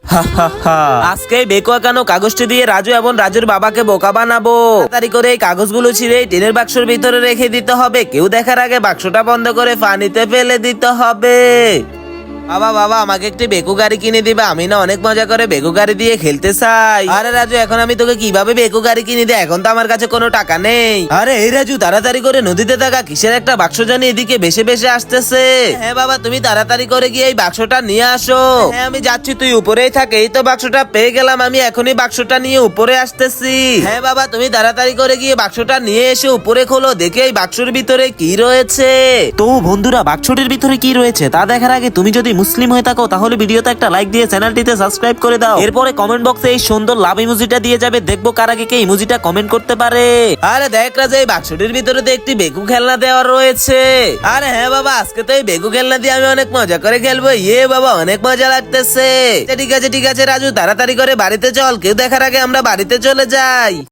আজকে বেকু আঁকানো কাগজটি দিয়ে রাজু এবং রাজুর বাবাকে বোকা বানাবো। তাড়াতাড়ি করে এই কাগজগুলো ছিঁড়ে টিনের বাক্সের ভিতরে রেখে দিতে হবে। কেউ দেখার আগে বাক্সটা বন্ধ করে পানিতে ফেলে দিতে হবে। বাবা বাবা আমাকে একটি বেকু গাড়ি কিনে দিবা, আমি না অনেক মজা করে বেকু গাড়ি দিয়ে খেলতে চাই। আরে রাজু এখন আমি তোকে কিভাবে বেকু গাড়ি কিনে দিই, এখন তো আমার কাছে কোনো টাকা নেই। আরে এই রাজু তাড়াতাড়ি করে নদীতে থাকা কিসের একটা বাক্স জানি এদিকে ভেসে ভেসে আসতেছে। হ্যাঁ বাবা তুমি তাড়াতাড়ি করে গিয়ে এই বাক্সটা নিয়ে আসো। হ্যাঁ আমি যাচ্ছি, তুই উপরেই থাক। এই তো বাক্সটা পেয়ে গেলাম, আমি এখনই বাক্সটা নিয়ে উপরে আসতেছি। হ্যাঁ বাবা তুমি তাড়াতাড়ি করে গিয়ে বাক্সটা নিয়ে এসে উপরে খোলো, দেখে এই বাক্সের ভিতরে কি রয়েছে। তো বন্ধুরা বাক্সটির ভিতরে কি রয়েছে তা দেখার আগে তুমি যদি মুসলিম হয়ে থাকো তাহলে ভিডিওতে একটা লাইক দিয়ে চ্যানেলটিতে সাবস্ক্রাইব করে দাও। এরপরে কমেন্ট বক্সে এই সুন্দর লাভ ইমোজিটা দিয়ে যাবে, দেখবো কার আগে কে ইমোজিটা কমেন্ট করতে পারে। আরে দেখ রাজা এই বাক্সটির ভিতরে তো একটি বেকু খেলনা দেওয়া রয়েছে। আরে হ্যাঁ বাবা আজকে তো এই বেকু খেলনা দিয়ে আমি অনেক মজা করে খেলবো। ইয়ে বাবা অনেক মজা লাগতেছে। ঠিক আছে রাজু তাড়াতাড়ি করে বাড়িতে চল, কেউ দেখার আগে আমরা বাড়িতে চলে যাই।